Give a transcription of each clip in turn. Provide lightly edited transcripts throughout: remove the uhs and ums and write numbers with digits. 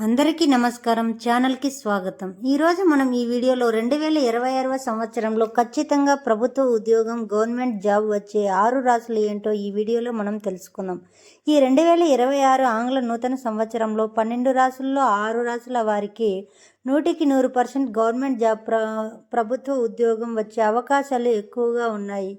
అందరికీ నమస్కారం. ఛానల్కి స్వాగతం. ఈరోజు మనం ఈ వీడియోలో 2026వ సంవత్సరంలో ఖచ్చితంగా ప్రభుత్వ ఉద్యోగం గవర్నమెంట్ జాబ్ వచ్చే 6 రాశులు ఏంటో ఈ వీడియోలో మనం తెలుసుకుందాం. ఈ 2026 ఆంగ్ల నూతన సంవత్సరంలో 12 రాశుల్లో 6 రాశుల వారికి 100% గవర్నమెంట్ జాబ్ ప్రభుత్వ ఉద్యోగం వచ్చే అవకాశాలు ఎక్కువగా ఉన్నాయి.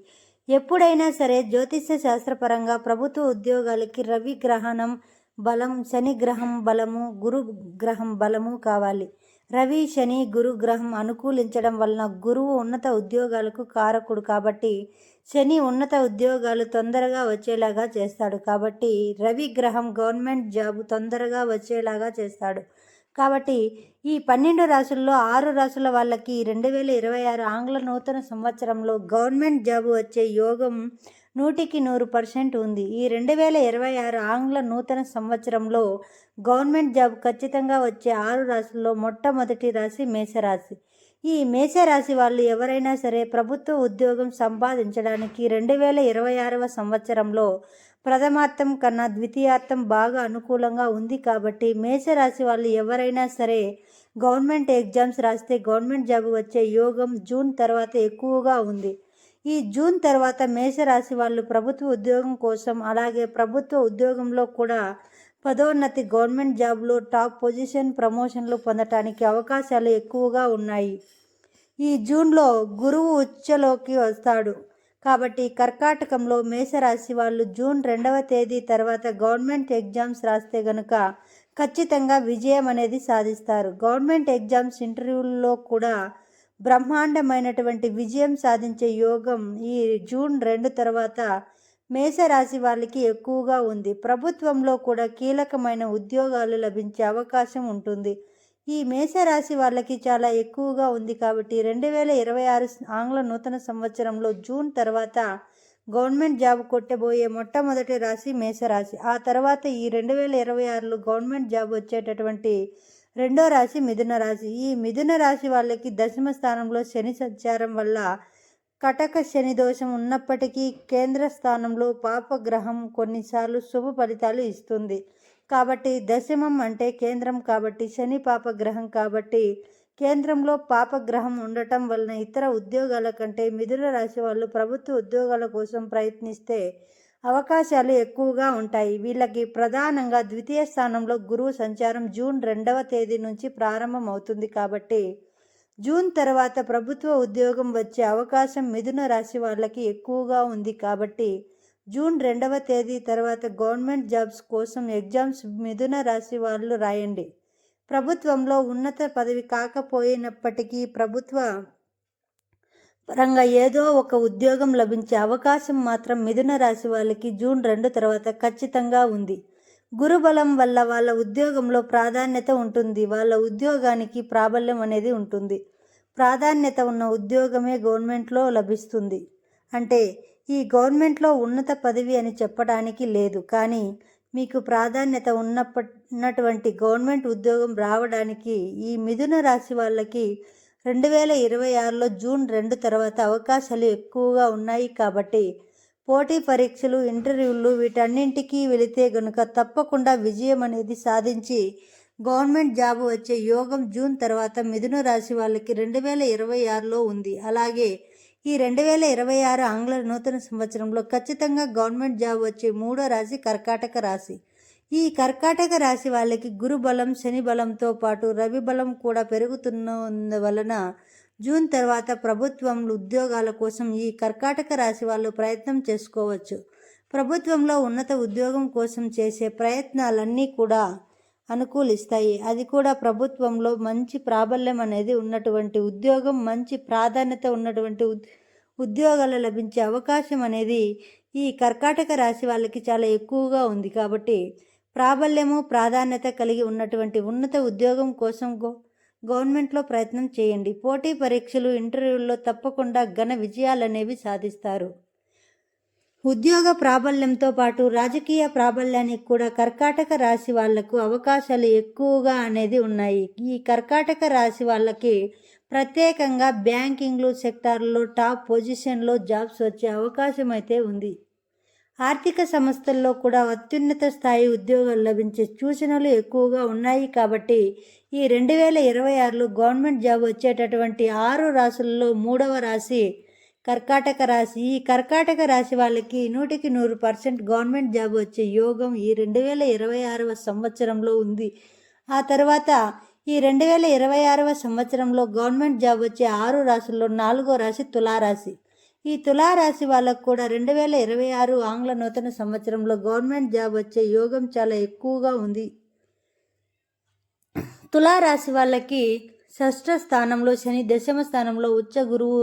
ఎప్పుడైనా సరే జ్యోతిష్య శాస్త్రపరంగా ప్రభుత్వ ఉద్యోగాలకి రవి గ్రహణం బలం, శని గ్రహం బలము, గురు గ్రహం బలము కావాలి. రవి, శని, గురు గ్రహం అనుకూలించడం వలన గురువు ఉన్నత ఉద్యోగాలకు కారకుడు కాబట్టి శని ఉన్నత ఉద్యోగాలు తొందరగా వచ్చేలాగా చేస్తాడు. కాబట్టి రవి గ్రహం గవర్నమెంట్ జాబ్ తొందరగా వచ్చేలాగా చేస్తాడు. కాబట్టి ఈ 12 రాశుల్లో 6 రాశుల వాళ్ళకి 2026 ఆంగ్ల నూతన సంవత్సరంలో గవర్నమెంట్ జాబ్ వచ్చే యోగం 100% ఉంది. ఈ 2026 ఆంగ్ల నూతన సంవత్సరంలో గవర్నమెంట్ జాబ్ ఖచ్చితంగా వచ్చే 6 రాశుల్లో మొట్టమొదటి రాశి మేషరాశి. ఈ మేషరాశి వాళ్ళు ఎవరైనా సరే ప్రభుత్వ ఉద్యోగం సంపాదించడానికి 2026వ సంవత్సరంలో ప్రథమార్థం కన్నా ద్వితీయార్థం బాగా అనుకూలంగా ఉంది. కాబట్టి మేషరాశి వాళ్ళు ఎవరైనా సరే గవర్నమెంట్ ఎగ్జామ్స్ రాస్తే గవర్నమెంట్ జాబ్ వచ్చే యోగం జూన్ తర్వాత ఎక్కువగా ఉంది. ఈ జూన్ తర్వాత మేషరాశి వాళ్ళు ప్రభుత్వ ఉద్యోగం కోసం, అలాగే ప్రభుత్వ ఉద్యోగంలో కూడా పదోన్నతి, గవర్నమెంట్ జాబ్లో టాప్ పొజిషన్, ప్రమోషన్లు పొందటానికి అవకాశాలు ఎక్కువగా ఉన్నాయి. ఈ జూన్లో గురువు ఉచ్చలోకి వస్తాడు. కాబట్టి కర్కాటకంలో మేషరాశి వాళ్ళు జూన్ 2వ తేదీ తర్వాత గవర్నమెంట్ ఎగ్జామ్స్ రాస్తే గనుక ఖచ్చితంగా విజయం అనేది సాధిస్తారు. గవర్నమెంట్ ఎగ్జామ్స్ ఇంటర్వ్యూల్లో కూడా బ్రహ్మాండమైనటువంటి విజయం సాధించే యోగం ఈ జూన్ 2 తర్వాత మేషరాశి వాళ్ళకి ఎక్కువగా ఉంది. ప్రభుత్వంలో కూడా కీలకమైన ఉద్యోగాలు లభించే అవకాశం ఉంటుంది. ఈ మేషరాశి వాళ్ళకి చాలా ఎక్కువగా ఉంది. కాబట్టి 2026 ఆంగ్ల నూతన సంవత్సరంలో జూన్ తర్వాత గవర్నమెంట్ జాబ్ కొట్టబోయే మొట్టమొదటి రాశి మేషరాశి. ఆ తర్వాత ఈ 2026లో గవర్నమెంట్ జాబ్ వచ్చేటటువంటి రెండో రాశి మిథున రాశి. ఈ మిథున రాశి వాళ్ళకి దశమ స్థానంలో శని సంచారం వల్ల కటక శని దోషం ఉన్నప్పటికీ కేంద్ర స్థానంలో పాపగ్రహం కొన్నిసార్లు శుభ ఫలితాలు ఇస్తుంది. కాబట్టి దశమం అంటే కేంద్రం కాబట్టి శని పాపగ్రహం కాబట్టి కేంద్రంలో పాపగ్రహం ఉండటం వలన ఇతర ఉద్యోగాల కంటే మిథున రాశి వాళ్ళు ప్రభుత్వ ఉద్యోగాల కోసం ప్రయత్నిస్తే అవకాశాలు ఎక్కువగా ఉంటాయి. వీళ్ళకి ప్రధానంగా ద్వితీయ స్థానంలో గురువు సంచారం జూన్ 2వ తేదీ నుంచి ప్రారంభమవుతుంది. కాబట్టి జూన్ తర్వాత ప్రభుత్వ ఉద్యోగం వచ్చే అవకాశం మిథున రాశి వాళ్ళకి ఎక్కువగా ఉంది. కాబట్టి జూన్ 2వ తేదీ తర్వాత గవర్నమెంట్ జాబ్స్ కోసం ఎగ్జామ్స్ మిథున రాశి వాళ్ళు రాయండి. ప్రభుత్వంలో ఉన్నత పదవి కాకపోయినప్పటికీ ప్రభుత్వ పరంగా ఏదో ఒక ఉద్యోగం లభించే అవకాశం మాత్రం మిథున రాశి వాళ్ళకి జూన్ 2 తర్వాత ఖచ్చితంగా ఉంది. గురుబలం వల్ల వాళ్ళ ఉద్యోగంలో ప్రాధాన్యత ఉంటుంది. వాళ్ళ ఉద్యోగానికి ప్రాబల్యం అనేది ఉంటుంది. ప్రాధాన్యత ఉన్న ఉద్యోగమే గవర్నమెంట్లో లభిస్తుంది. అంటే ఈ గవర్నమెంట్లో ఉన్నత పదవి అని చెప్పడానికి లేదు, కానీ మీకు ప్రాధాన్యత ఉన్నటువంటి గవర్నమెంట్ ఉద్యోగం రావడానికి ఈ మిథున రాశి వాళ్ళకి 2026లో జూన్ 2 తర్వాత అవకాశాలు ఎక్కువగా ఉన్నాయి. కాబట్టి పోటీ పరీక్షలు, ఇంటర్వ్యూలు వీటన్నింటికీ వెళితే గనుక తప్పకుండా విజయం అనేది సాధించి గవర్నమెంట్ జాబ్ వచ్చే యోగం జూన్ తర్వాత మిథున రాశి వాళ్ళకి 2026లో ఉంది. అలాగే ఈ 2026 ఆంగ్ల నూతన సంవత్సరంలో ఖచ్చితంగా గవర్నమెంట్ జాబ్ వచ్చే మూడో రాశి కర్కాటక రాశి. ఈ కర్కాటక రాశి వాళ్ళకి గురు బలం, శని బలంతో పాటు రవి బలం కూడా పెరుగుతున్నందువలన జూన్ తర్వాత ప్రభుత్వం ఉద్యోగాల కోసం ఈ కర్కాటక రాశి వాళ్ళు ప్రయత్నం చేసుకోవచ్చు. ప్రభుత్వంలో ఉన్నత ఉద్యోగం కోసం చేసే ప్రయత్నాలన్నీ కూడా అనుకూలిస్తాయి. అది కూడా ప్రభుత్వంలో మంచి ప్రాబల్యం అనేది ఉన్నటువంటి ఉద్యోగం, మంచి ప్రాధాన్యత ఉన్నటువంటి ఉద్యోగాలు లభించే అవకాశం అనేది ఈ కర్కాటక రాశి వాళ్ళకి చాలా ఎక్కువగా ఉంది. కాబట్టి ప్రాబల్యము, ప్రాధాన్యత కలిగి ఉన్నటువంటి ఉన్నత ఉద్యోగం కోసం గవర్నమెంట్లో ప్రయత్నం చేయండి. పోటీ పరీక్షలు, ఇంటర్వ్యూల్లో తప్పకుండా ఘన విజయాలనేవి సాధిస్తారు. ఉద్యోగ ప్రాబల్యంతో పాటు రాజకీయ ప్రాబల్యానికి కూడా కర్కాటక రాశి వాళ్లకు అవకాశాలు ఎక్కువగా అనేది ఉన్నాయి. ఈ కర్కాటక రాశి వాళ్ళకి ప్రత్యేకంగా బ్యాంకింగ్లు సెక్టార్లో టాప్ పొజిషన్లో జాబ్స్ వచ్చే అవకాశం అయితే ఉంది. ఆర్థిక సంస్థల్లో కూడా అత్యున్నత స్థాయి ఉద్యోగాలు లభించే సూచనలు ఎక్కువగా ఉన్నాయి. కాబట్టి ఈ 2026లో గవర్నమెంట్ జాబ్ వచ్చేటటువంటి 6 రాశుల్లో 3వ రాశి కర్కాటక రాశి. ఈ కర్కాటక రాశి వాళ్ళకి 100% గవర్నమెంట్ జాబ్ వచ్చే యోగం ఈ 2026వ సంవత్సరంలో ఉంది. ఆ తర్వాత ఈ 2026వ సంవత్సరంలో గవర్నమెంట్ జాబ్ వచ్చే 6 రాశుల్లో 4వ రాశి తులారాశి. ఈ తులారాశి వాళ్ళకు కూడా 2026 ఆంగ్ల నూతన సంవత్సరంలో గవర్నమెంట్ జాబ్ వచ్చే యోగం చాలా ఎక్కువగా ఉంది. తులారాశి వాళ్ళకి షష్ఠ స్థానంలో శని, దశమ స్థానంలో ఉచ్చ గురువు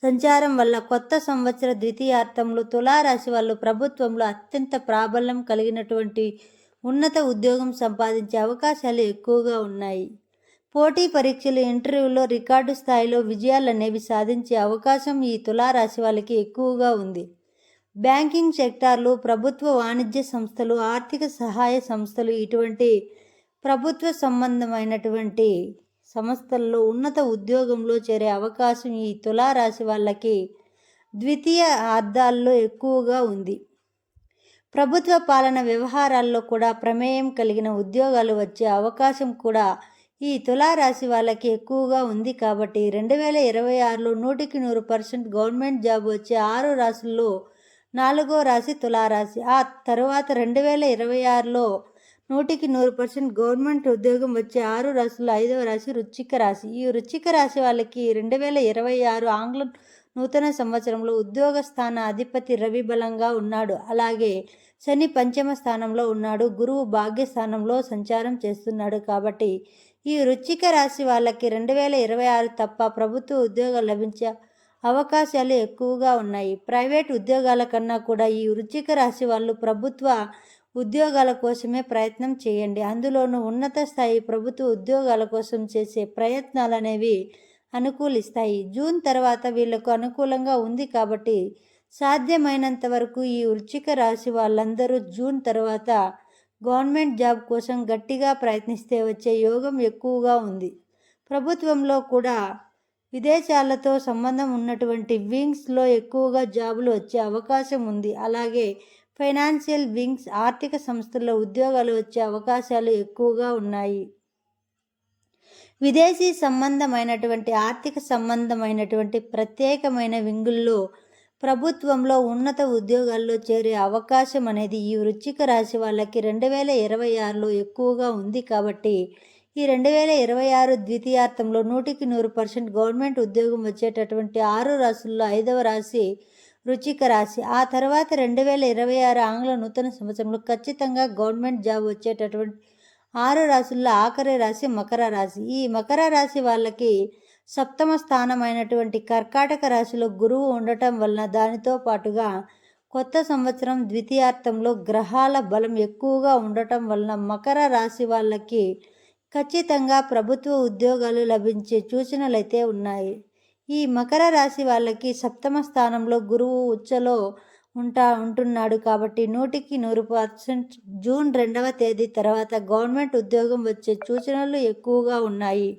సంచారం వల్ల కొత్త సంవత్సర ద్వితీయార్థంలో తులారాశి వాళ్ళు ప్రభుత్వంలో అత్యంత ప్రాబల్యం కలిగినటువంటి ఉన్నత ఉద్యోగం సంపాదించే అవకాశాలు ఎక్కువగా ఉన్నాయి. పోటీ పరీక్షలు, ఇంటర్వ్యూలో రికార్డు స్థాయిలో విజయాలు అనేవి సాధించే అవకాశం ఈ తులారాశి వాళ్ళకి ఎక్కువగా ఉంది. బ్యాంకింగ్ సెక్టార్లు, ప్రభుత్వ వాణిజ్య సంస్థలు, ఆర్థిక సహాయ సంస్థలు, ఇటువంటి ప్రభుత్వ సంబంధమైనటువంటి సంస్థల్లో ఉన్నత ఉద్యోగంలో చేరే అవకాశం ఈ తులారాశి వాళ్ళకి ద్వితీయ అర్థాల్లో ఎక్కువగా ఉంది. ప్రభుత్వ పాలన వ్యవహారాల్లో కూడా ప్రమేయం కలిగిన ఉద్యోగాలు వచ్చే అవకాశం కూడా ఈ తులారాశి వాళ్ళకి ఎక్కువగా ఉంది. కాబట్టి 2026లో 100% గవర్నమెంట్ జాబ్ వచ్చే 6 రాశుల్లో 4వ రాశి తులారాశి. ఆ తర్వాత 2026లో 100% గవర్నమెంట్ ఉద్యోగం వచ్చే 6 రాశుల్లో 5వ రాశి వృశ్చిక రాశి. ఈ వృశ్చిక రాశి వాళ్ళకి 2026 ఆంగ్ల నూతన సంవత్సరంలో ఉద్యోగ స్థాన అధిపతి రవి బలంగా ఉన్నాడు. అలాగే శని పంచమ స్థానంలో ఉన్నాడు, గురువు భాగ్యస్థానంలో సంచారం చేస్తున్నాడు. కాబట్టి ఈ వృశ్చిక రాశి వాళ్ళకి 2026 తప్ప ప్రభుత్వ ఉద్యోగాలు లభించే అవకాశాలు ఎక్కువగా ఉన్నాయి. ప్రైవేట్ ఉద్యోగాల కన్నా కూడా ఈ వృశ్చిక రాశి వాళ్ళు ప్రభుత్వ ఉద్యోగాల కోసమే ప్రయత్నం చేయండి. అందులోనూ ఉన్నత స్థాయి ప్రభుత్వ ఉద్యోగాల కోసం చేసే ప్రయత్నాలు అనేవి అనుకూలిస్తాయి. జూన్ తర్వాత వీళ్లకు అనుకూలంగా ఉంది. కాబట్టి సాధ్యమైనంత వరకు ఈ వృశ్చిక రాశి వాళ్ళందరూ జూన్ తర్వాత గవర్నమెంట్ జాబ్ కోసం గట్టిగా ప్రయత్నిస్తే వచ్చే యోగం ఎక్కువగా ఉంది. ప్రభుత్వంలో కూడా విదేశాలతో సంబంధం ఉన్నటువంటి వింగ్స్లో ఎక్కువగా జాబులు వచ్చే అవకాశం ఉంది. అలాగే ఫైనాన్షియల్ వింగ్స్, ఆర్థిక సంస్థల్లో ఉద్యోగాలు వచ్చే అవకాశాలు ఎక్కువగా ఉన్నాయి. విదేశీ సంబంధమైనటువంటి, ఆర్థిక సంబంధమైనటువంటి ప్రత్యేకమైన వింగుల్లో ప్రభుత్వంలో ఉన్నత ఉద్యోగాల్లో చేరే అవకాశం అనేది ఈ వృశ్చిక రాశి వాళ్ళకి 2026లో ఎక్కువగా ఉంది. కాబట్టి ఈ 2026 ద్వితీయార్థంలో 100% గవర్నమెంట్ ఉద్యోగం వచ్చేటటువంటి 6 రాశుల్లో 5వ రాశి వృశ్చిక రాశి. ఆ తర్వాత 2026 ఆంగ్ల నూతన సంవత్సరంలో ఖచ్చితంగా గవర్నమెంట్ జాబ్ వచ్చేటటువంటి 6 రాశుల్లో ఆఖరి రాశి మకర రాశి. ఈ మకర రాశి వాళ్ళకి సప్తమ స్థానమైనటువంటి కర్కాటక రాశిలో గురువు ఉండటం వలన, దానితో పాటుగా కొత్త సంవత్సరం ద్వితీయార్థంలో గ్రహాల బలం ఎక్కువగా ఉండటం వలన మకర రాశి వాళ్ళకి ఖచ్చితంగా ప్రభుత్వ ఉద్యోగాలు లభించే సూచనలైతే ఉన్నాయి. ఈ మకర రాశి వాళ్ళకి సప్తమ స్థానంలో గురువు ఉచ్చలో ఉంటున్నాడు. కాబట్టి 100% జూన్ 2వ తేదీ తర్వాత గవర్నమెంట్ ఉద్యోగం వచ్చే సూచనలు ఎక్కువగా ఉన్నాయి.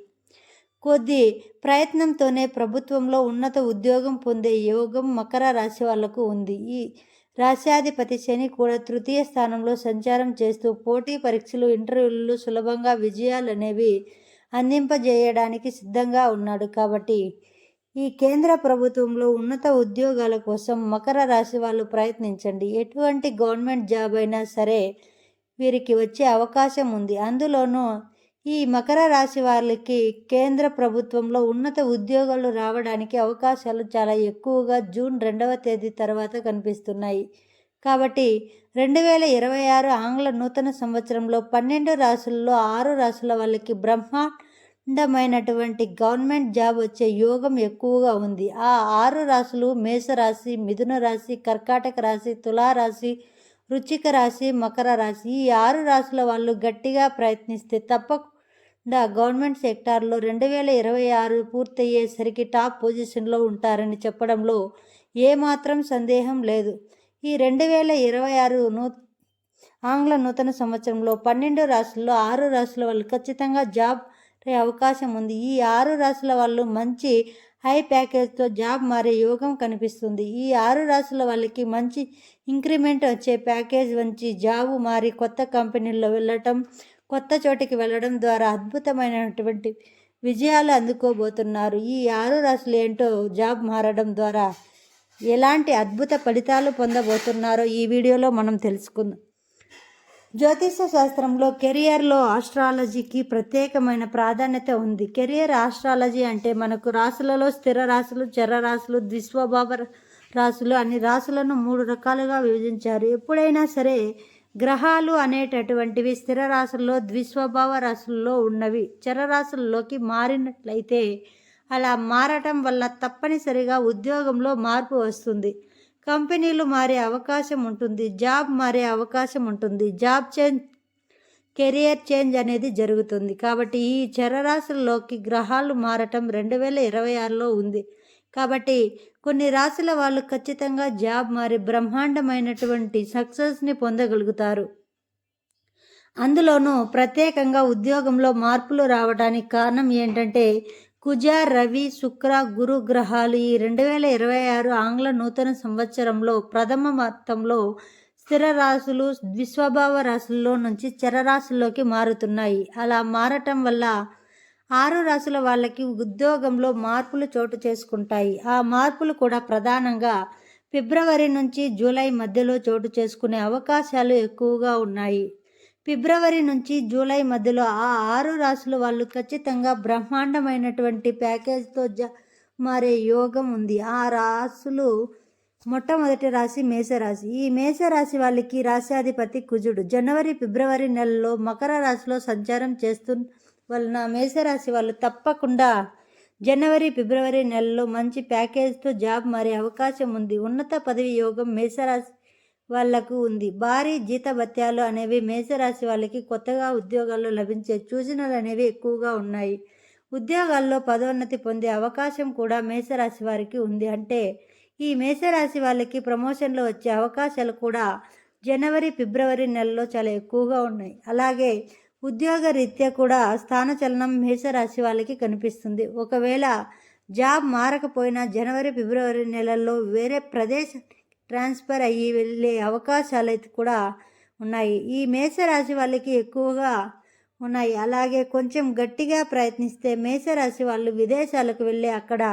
కొద్ది ప్రయత్నంతోనే ప్రభుత్వంలో ఉన్నత ఉద్యోగం పొందే యోగం మకర రాశి వాళ్లకు ఉంది. ఈ రాశ్యాధిపతి శని కూడా తృతీయ స్థానంలో సంచారం చేస్తూ పోటీ పరీక్షలు, ఇంటర్వ్యూలలో సులభంగా విజయాలు అనేవి అందింపజేయడానికి సిద్ధంగా ఉన్నాడు. కాబట్టి ఈ కేంద్ర ప్రభుత్వంలో ఉన్నత ఉద్యోగాల కోసం మకర రాశి వాళ్ళు ప్రయత్నించండి. ఎటువంటి గవర్నమెంట్ జాబ్ అయినా సరే వీరికి వచ్చే అవకాశం ఉంది. అందులోనూ ఈ మకర రాశి వాళ్ళకి కేంద్ర ప్రభుత్వంలో ఉన్నత ఉద్యోగాలు రావడానికి అవకాశాలు చాలా ఎక్కువగా జూన్ 2వ తేదీ తర్వాత కనిపిస్తున్నాయి. కాబట్టి 2026 ఆంగ్ల నూతన సంవత్సరంలో 12 రాశుల్లో 6 రాశుల వాళ్ళకి బ్రహ్మాండమైనటువంటి గవర్నమెంట్ జాబ్ వచ్చే యోగం ఎక్కువగా ఉంది. ఆ 6 రాశులు మేషరాశి, మిథున రాశి, కర్కాటక రాశి, తులారాశి, వృశ్చిక రాశి, మకర రాశి. ఈ 6 రాశుల వాళ్ళు గట్టిగా ప్రయత్నిస్తే తప్పకుండా గవర్నమెంట్ సెక్టార్లో 2026 పూర్తయ్యేసరికి టాప్ పొజిషన్లో ఉంటారని చెప్పడంలో ఏమాత్రం సందేహం లేదు. ఈ 2026 ఆంగ్ల నూతన సంవత్సరంలో 12 రాశుల్లో 6 రాశుల వాళ్ళు ఖచ్చితంగా జాబ్ అవకాశం ఉంది. ఈ 6 రాశుల వాళ్ళు మంచి హై ప్యాకేజ్తో జాబ్ మారే యోగం కనిపిస్తుంది. ఈ 6 రాశుల వాళ్ళకి మంచి ఇంక్రిమెంట్ వచ్చే ప్యాకేజ్ వచ్చి జాబు మారి కొత్త కంపెనీల్లో వెళ్ళటం, కొత్త చోటికి వెళ్ళడం ద్వారా అద్భుతమైనటువంటి విజయాలు అందుకోబోతున్నారు. ఈ 6 రాశులు ఏంటో జాబ్ మారడం ద్వారా ఎలాంటి అద్భుత ఫలితాలు పొందబోతున్నారో ఈ వీడియోలో మనం తెలుసుకుందాం. జ్యోతిష శాస్త్రంలో కెరియర్లో ఆస్ట్రాలజీకి ప్రత్యేకమైన ప్రాధాన్యత ఉంది. కెరియర్ ఆస్ట్రాలజీ అంటే మనకు రాశులలో స్థిర రాశులు, చర రాశులు, ద్విస్వభావ రాశులు అన్ని రాశులను 3 రకాలుగా విభజించారు. ఎప్పుడైనా సరే గ్రహాలు అనేటటువంటివి స్థిర రాశుల్లో, ద్విస్వభావ రాశుల్లో ఉన్నవి చరరాశుల్లోకి మారినట్లయితే అలా మారటం వల్ల తప్పనిసరిగా ఉద్యోగంలో మార్పు వస్తుంది, కంపెనీలు మారే అవకాశం ఉంటుంది, జాబ్ మారే అవకాశం ఉంటుంది, జాబ్ చేంజ్, కెరియర్ చేంజ్ అనేది జరుగుతుంది. కాబట్టి ఈ చరరాశుల్లోకి గ్రహాలు మారటం 2026లో ఉంది. కాబట్టి కొన్ని రాశుల వాళ్ళు ఖచ్చితంగా జాబ్ మారి బ్రహ్మాండమైనటువంటి సక్సెస్ని పొందగలుగుతారు. అందులోనూ ప్రత్యేకంగా ఉద్యోగంలో మార్పులు రావడానికి కారణం ఏంటంటే కుజ, రవి, శుక్ర, గురు గ్రహాలు ఈ 2026 ఆంగ్ల నూతన సంవత్సరంలో ప్రథమ మొత్తంలో స్థిర రాశులు, ద్విస్వభావ రాశుల్లో నుంచి చరరాశుల్లోకి మారుతున్నాయి. అలా మారటం వల్ల 6 రాశుల వాళ్ళకి ఉద్యోగంలో మార్పులు చోటు చేసుకుంటాయి. ఆ మార్పులు కూడా ప్రధానంగా ఫిబ్రవరి నుంచి జూలై మధ్యలో చోటు చేసుకునే అవకాశాలు ఎక్కువగా ఉన్నాయి. ఫిబ్రవరి నుంచి జూలై మధ్యలో ఆ 6 రాశుల వాళ్ళు ఖచ్చితంగా బ్రహ్మాండమైనటువంటి ప్యాకేజ్తో మారే యోగం ఉంది. ఆ రాశులు మొట్టమొదటి రాశి మేషరాశి. ఈ మేషరాశి వాళ్ళకి రాశ్యాధిపతి కుజుడు జనవరి, ఫిబ్రవరి నెలలో మకర రాశిలో సంచారం చేస్తున్న వలన మేషరాశి వాళ్ళు తప్పకుండా జనవరి, ఫిబ్రవరి నెలలో మంచి ప్యాకేజ్తో జాబ్ మారే అవకాశం ఉంది. ఉన్నత పదవి యోగం మేషరాశి వాళ్లకు ఉంది. భారీ జీతభత్యాలు అనేవి మేషరాశి వాళ్ళకి కొత్తగా ఉద్యోగాల్లో లభించే సూచనలు అనేవి ఎక్కువగా ఉన్నాయి. ఉద్యోగాల్లో పదోన్నతి పొందే అవకాశం కూడా మేషరాశి వారికి ఉంది. అంటే ఈ మేషరాశి వాళ్ళకి ప్రమోషన్లు వచ్చే అవకాశాలు కూడా జనవరి, ఫిబ్రవరి నెలలో చాలా ఎక్కువగా ఉన్నాయి. అలాగే ఉద్యోగ రీత్యా కూడా స్థానచలనం మేషరాశి వాళ్ళకి కనిపిస్తుంది. ఒకవేళ జాబ్ మారకపోయినా జనవరి, ఫిబ్రవరి నెలల్లో వేరే ప్రదేశం ట్రాన్స్ఫర్ అయ్యి వెళ్ళే అవకాశాలు అయితే కూడా ఉన్నాయి. ఈ మేషరాశి వాళ్ళకి ఎక్కువగా ఉన్నాయి. అలాగే కొంచెం గట్టిగా ప్రయత్నిస్తే మేషరాశి వాళ్ళు విదేశాలకు వెళ్ళి అక్కడ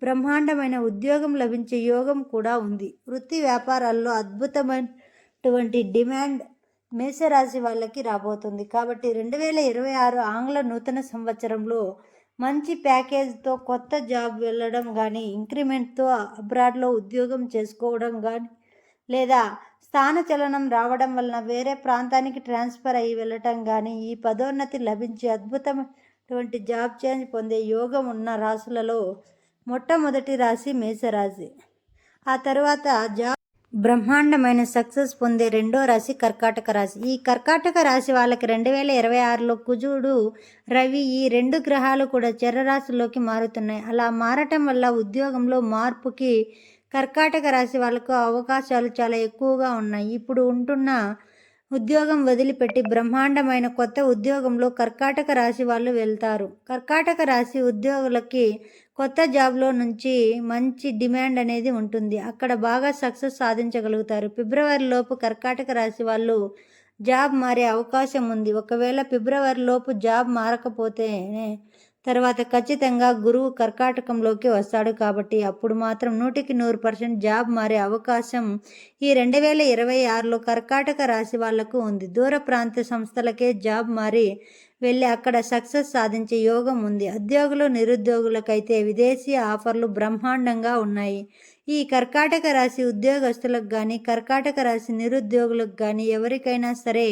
బ్రహ్మాండమైన ఉద్యోగం లభించే యోగం కూడా ఉంది. వృత్తి వ్యాపారాల్లో అద్భుతమైనటువంటి డిమాండ్ మేషరాశి వాళ్ళకి రాబోతుంది. కాబట్టి 2026 ఆంగ్ల నూతన సంవత్సరంలో మంచి ప్యాకేజ్తో కొత్త జాబ్ వెళ్ళడం కానీ, ఇంక్రిమెంట్తో అబ్రాడ్లో ఉద్యోగం చేసుకోవడం కానీ, లేదా స్థానచలనం రావడం వలన వేరే ప్రాంతానికి ట్రాన్స్ఫర్ అయ్యి వెళ్ళటం కానీ, ఈ పదోన్నతి లభించే అద్భుతమైనటువంటి జాబ్ చేంజ్ పొందే యోగం ఉన్న రాశులలో మొట్టమొదటి రాశి మేషరాశి. ఆ తర్వాత జాబ్ బ్రహ్మాండమైన సక్సెస్ పొందే రెండో రాశి కర్కాటక రాశి. ఈ కర్కాటక రాశి వాళ్ళకి 2026లో కుజుడు, రవి ఈ 2 గ్రహాలు కూడా చరరాశుల్లోకి మారుతున్నాయి. అలా మారటం వల్ల ఉద్యోగంలో మార్పుకి కర్కాటక రాశి వాళ్ళకు అవకాశాలు చాలా ఎక్కువగా ఉన్నాయి. ఇప్పుడు ఉంటున్న ఉద్యోగం వదిలిపెట్టి బ్రహ్మాండమైన కొత్త ఉద్యోగంలో కర్కాటక రాశి వాళ్ళు వెళ్తారు. కర్కాటక రాశి ఉద్యోగులకి కొత్త జాబ్లో నుంచి మంచి డిమాండ్ అనేది ఉంటుంది. అక్కడ బాగా సక్సెస్ సాధించగలుగుతారు. ఫిబ్రవరిలోపు కర్కాటక రాశి వాళ్ళు జాబ్ మారే అవకాశం ఉంది. ఒకవేళ ఫిబ్రవరిలోపు జాబ్ మారకపోతే తర్వాత ఖచ్చితంగా గురువు కర్కాటకంలోకి వస్తాడు. కాబట్టి అప్పుడు మాత్రం 100% జాబ్ మారే అవకాశం ఈ 2026లో కర్కాటక రాశి వాళ్లకు ఉంది. దూర ప్రాంత సంస్థలకే జాబ్ మారి వెళ్ళి అక్కడ సక్సెస్ సాధించే యోగం ఉంది. ఉద్యోగులు, నిరుద్యోగులకైతే విదేశీ ఆఫర్లు బ్రహ్మాండంగా ఉన్నాయి. ఈ కర్కాటక రాశి ఉద్యోగస్తులకు కానీ, కర్కాటక రాశి నిరుద్యోగులకు కానీ ఎవరికైనా సరే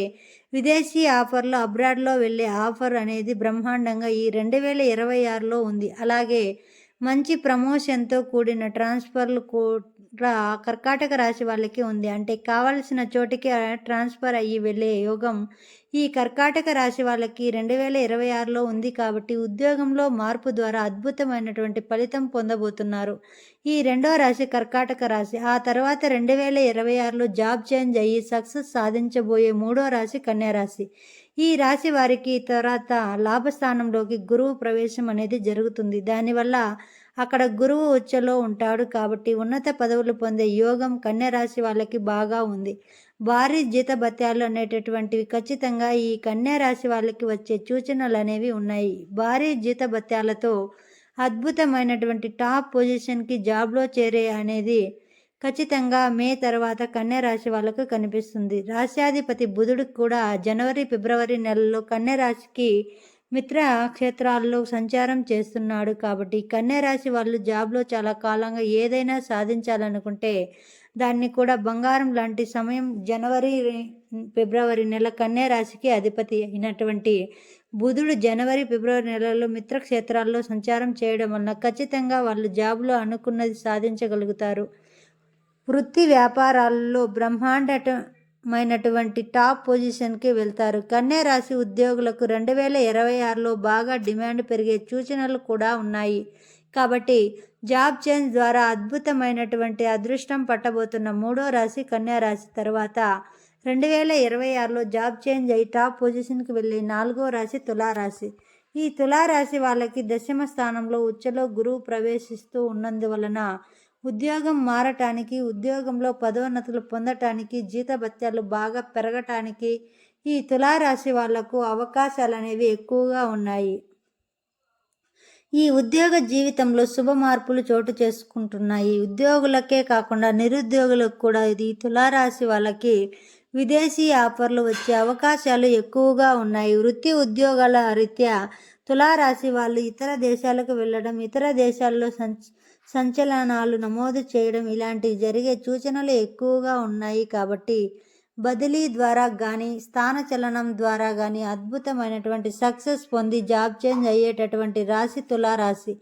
విదేశీ ఆఫర్లు, అబ్రాడ్లో వెళ్ళే ఆఫర్ అనేది బ్రహ్మాండంగా ఈ 2026లో ఉంది. అలాగే మంచి ప్రమోషన్తో కూడిన ట్రాన్స్ఫర్లు కూడా కర్కాటక రాశి వాళ్ళకి ఉంది. అంటే కావలసిన చోటికి ట్రాన్స్ఫర్ అయ్యి వెళ్ళే యోగం ఈ కర్కాటక రాశి వాళ్ళకి 2026లో ఉంది. కాబట్టి ఉద్యోగంలో మార్పు ద్వారా అద్భుతమైనటువంటి ఫలితం పొందబోతున్నారు ఈ రెండో రాశి కర్కాటక రాశి. ఆ తర్వాత 2026లో జాబ్ చేంజ్ అయ్యి సక్సెస్ సాధించబోయే మూడో రాశి కన్యా రాశి. ఈ రాశి వారికి తర్వాత లాభస్థానంలోకి గురువు ప్రవేశం అనేది జరుగుతుంది. దానివల్ల అక్కడ గురువు ఉచ్చలో ఉంటాడు కాబట్టి ఉన్నత పదవులు పొందే యోగం కన్య రాశి వాళ్ళకి బాగా ఉంది. భారీ జీతభత్యాలు అనేటటువంటివి ఖచ్చితంగా ఈ కన్య రాశి వాళ్ళకి వచ్చే సూచనలు అనేవి ఉన్నాయి. భారీ జీతభత్యాలతో అద్భుతమైనటువంటి టాప్ పొజిషన్కి జాబ్లో చేరే అనేది ఖచ్చితంగా మే తర్వాత కన్య రాశి వాళ్ళకు కనిపిస్తుంది. రాశ్యాధిపతి బుధుడు కూడా జనవరి ఫిబ్రవరి నెలలో కన్య రాశికి మిత్ర క్షేత్రాల్లో సంచారం చేస్తున్నాడు కాబట్టి కన్య రాశి వాళ్ళు జాబ్లో చాలా కాలంగా ఏదైనా సాధించాలనుకుంటే దాన్ని కూడా బంగారం లాంటి సమయం. జనవరి ఫిబ్రవరి నెల కన్య రాశికి అధిపతి అయినటువంటి బుధుడు జనవరి ఫిబ్రవరి నెలలో మిత్రక్షేత్రాల్లో సంచారం చేయడం వలన ఖచ్చితంగా వాళ్ళు జాబ్లో అనుకున్నది సాధించగలుగుతారు. వృత్తి వ్యాపారాలలో బ్రహ్మాండమైనటువంటి టాప్ పొజిషన్కి వెళ్తారు. కన్య రాశి ఉద్యోగులకు 2026లో బాగా డిమాండ్ పెరిగే సూచనలు కూడా ఉన్నాయి కాబట్టి జాబ్ చేంజ్ ద్వారా అద్భుతమైనటువంటి అదృష్టం పట్టబోతున్న మూడో రాశి కన్యా రాశి తర్వాత 2026లో జాబ్ చేంజ్ అయ్యి టాప్ పొజిషన్కి వెళ్ళే నాలుగో రాశి తులారాశి. ఈ తులారాశి వాళ్ళకి దశమ స్థానంలో ఉచ్చలో గురువు ప్రవేశిస్తూ ఉన్నందువలన ఉద్యోగం మారటానికి, ఉద్యోగంలో పదోన్నతులు పొందటానికి, జీతభత్యాలు బాగా పెరగటానికి ఈ తులారాశి వాళ్లకు అవకాశాలు అనేవి ఎక్కువగా ఉన్నాయి. ఈ ఉద్యోగ జీవితంలో శుభ మార్పులు చోటు చేసుకుంటున్నాయి. ఉద్యోగులకే కాకుండా నిరుద్యోగులకు కూడా ఇది తులారాశి వాళ్ళకి విదేశీ ఆఫర్లు వచ్చే అవకాశాలు ఎక్కువగా ఉన్నాయి. వృత్తి ఉద్యోగాల రీత్యా తులారాశి వాళ్ళు ఇతర దేశాలకు వెళ్ళడం, ఇతర దేశాల్లో సంచలనాలు నమోదు చేయడం ఇలాంటివి జరిగే సూచనలు ఎక్కువగా ఉన్నాయి కాబట్టి బదిలీ ద్వారా కానీ స్థానచలనం ద్వారా కానీ అద్భుతమైనటువంటి సక్సెస్ పొంది జాబ్ చేంజ్ అయ్యేటటువంటి రాశి తులారాశి.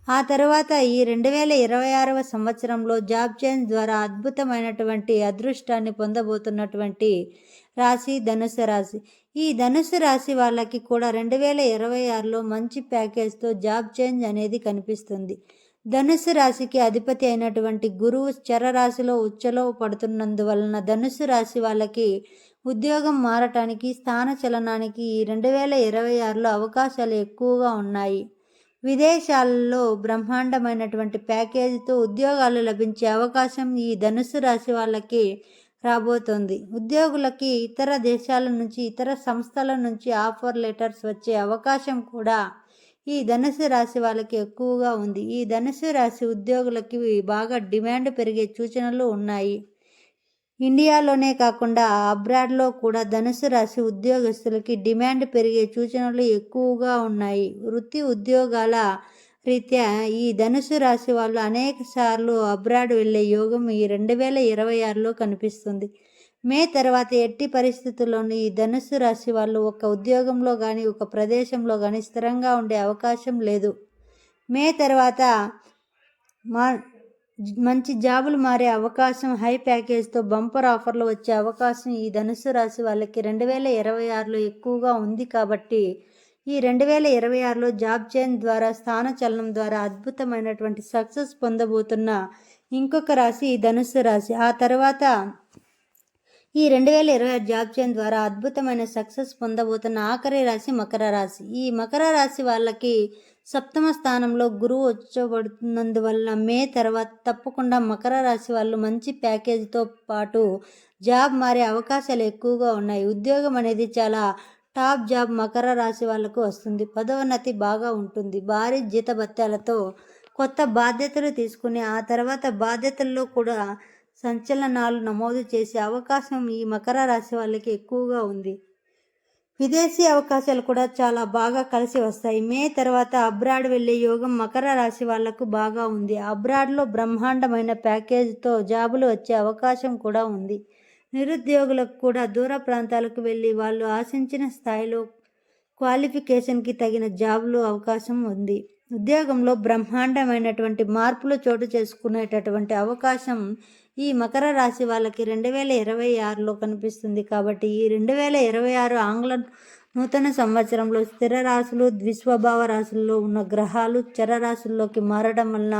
ఆ తర్వాత ఈ 2026వ సంవత్సరంలో జాబ్ చేంజ్ ద్వారా అద్భుతమైనటువంటి అదృష్టాన్ని పొందబోతున్నటువంటి రాశి ధనుసు రాశి. ఈ ధనుసు రాశి వాళ్ళకి కూడా 2026లో మంచి ప్యాకేజ్తో జాబ్ చేంజ్ అనేది కనిపిస్తుంది. ధనుసు రాశికి అధిపతి అయినటువంటి గురువు చరరాశిలో ఉచ్చలో పడుతున్నందువలన ధనుసు రాశి వాళ్ళకి ఉద్యోగం మారటానికి, స్థానచలనానికి ఈ 2026లో అవకాశాలు ఎక్కువగా ఉన్నాయి. విదేశాల్లో బ్రహ్మాండమైనటువంటి ప్యాకేజీతో ఉద్యోగాలు లభించే అవకాశం ఈ ధనుసు రాశి వాళ్ళకి రాబోతోంది. ఉద్యోగులకి ఇతర దేశాల నుంచి, ఇతర సంస్థల నుంచి ఆఫర్ లెటర్స్ వచ్చే అవకాశం కూడా ఈ ధనుసు రాశి వాళ్ళకి ఎక్కువగా ఉంది. ఈ ధనుసు రాశి ఉద్యోగులకి బాగా డిమాండ్ పెరిగే సూచనలు ఉన్నాయి. ఇండియాలోనే కాకుండా అబ్రాడ్లో కూడా ధనుసు రాశి ఉద్యోగస్తులకి డిమాండ్ పెరిగే సూచనలు ఎక్కువగా ఉన్నాయి. వృత్తి ఉద్యోగాల రీత్యా ఈ ధనుసు రాశి వాళ్ళు అనేక సార్లు అబ్రాడ్ వెళ్ళే యోగం ఈ 2026లో కనిపిస్తుంది. మే తర్వాత ఎట్టి పరిస్థితుల్లోనూ ఈ ధనుసు రాశి వాళ్ళు ఒక ఉద్యోగంలో కానీ ఒక ప్రదేశంలో కానీ స్థిరంగా ఉండే అవకాశం లేదు. మే తర్వాత మంచి జాబులు మారే అవకాశం, హై ప్యాకేజ్తో బంపర్ ఆఫర్లు వచ్చే అవకాశం ఈ ధనుసు రాశి వాళ్ళకి 2026లో ఎక్కువగా ఉంది కాబట్టి ఈ 2026లో జాబ్ చేంజ్ ద్వారా, స్థానచలనం ద్వారా అద్భుతమైనటువంటి సక్సెస్ పొందబోతున్న ఇంకొక రాశి ఈ ధనుసు రాశి. ఆ తర్వాత ఈ 2026 జాబ్ చేంజ్ ద్వారా అద్భుతమైన సక్సెస్ పొందబోతున్న ఆఖరి రాశి మకర రాశి. ఈ మకర రాశి వాళ్ళకి సప్తమ స్థానంలో గురువు వచ్చబడుతున్నందువల్ల మే తర్వాత తప్పకుండా మకర రాశి వాళ్ళు మంచి ప్యాకేజీతో పాటు జాబ్ మారే అవకాశాలు ఎక్కువగా ఉన్నాయి. ఉద్యోగం అనేది చాలా టాప్ జాబ్ మకర రాశి వాళ్ళకు వస్తుంది. పదోన్నతి బాగా ఉంటుంది. భారీ జీతభత్యాలతో కొత్త బాధ్యతలు తీసుకుని ఆ తర్వాత బాధ్యతల్లో కూడా సంచలనాలు నమోదు చేసే అవకాశం ఈ మకర రాశి వాళ్ళకి ఎక్కువగా ఉంది. విదేశీ అవకాశాలు కూడా చాలా బాగా కలిసి వస్తాయి. మే తర్వాత అబ్రాడ్ వెళ్ళే యోగం మకర రాశి వాళ్లకు బాగా ఉంది. అబ్రాడ్లో బ్రహ్మాండమైన ప్యాకేజీతో జాబులు వచ్చే అవకాశం కూడా ఉంది. నిరుద్యోగులకు కూడా దూర ప్రాంతాలకు వెళ్ళి వాళ్ళు ఆశించిన స్థాయిలో క్వాలిఫికేషన్కి తగిన జాబులు అవకాశం ఉంది. ఉద్యోగంలో బ్రహ్మాండమైనటువంటి మార్పులు చోటు చేసుకునేటటువంటి అవకాశం ఈ మకర రాశి వాళ్ళకి 2026లో కనిపిస్తుంది. కాబట్టి ఈ 2026 ఆంగ్ల నూతన సంవత్సరంలో స్థిర రాశులు, ద్విస్వభావ రాశుల్లో ఉన్న గ్రహాలు చరరాశుల్లోకి మారడం వలన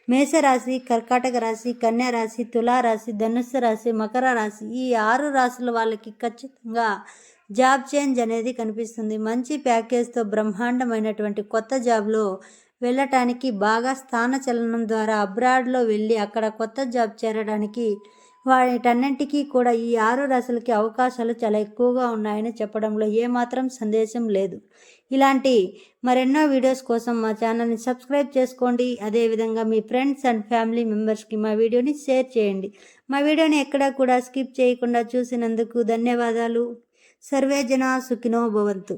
మేషరాశి, కర్కాటక రాశి, కన్యా రాశి, తులారాశి, ధనుస్సు రాశి, మకర రాశి ఈ 6 రాశుల వాళ్ళకి ఖచ్చితంగా జాబ్ చేంజ్ అనేది కనిపిస్తుంది. మంచి ప్యాకేజ్తో బ్రహ్మాండమైనటువంటి కొత్త జాబ్లో వెళ్ళటానికి, బాగా స్థానచలనం ద్వారా అబ్రాడ్లో వెళ్ళి అక్కడ కొత్త జాబ్ చేరడానికి, వాటన్నింటికీ కూడా ఈ 6 రాశులకి అవకాశాలు చాలా ఎక్కువగా ఉన్నాయని చెప్పడంలో ఏమాత్రం సందేశం లేదు. ఇలాంటి మరెన్నో వీడియోస్ కోసం మా ఛానల్ని సబ్స్క్రైబ్ చేసుకోండి. అదేవిధంగా మీ ఫ్రెండ్స్ అండ్ ఫ్యామిలీ మెంబర్స్కి మా వీడియోని షేర్ చేయండి. మా వీడియోని ఎక్కడా కూడా స్కిప్ చేయకుండా చూసినందుకు ధన్యవాదాలు. సర్వే జనా సుఖినో భవంతు.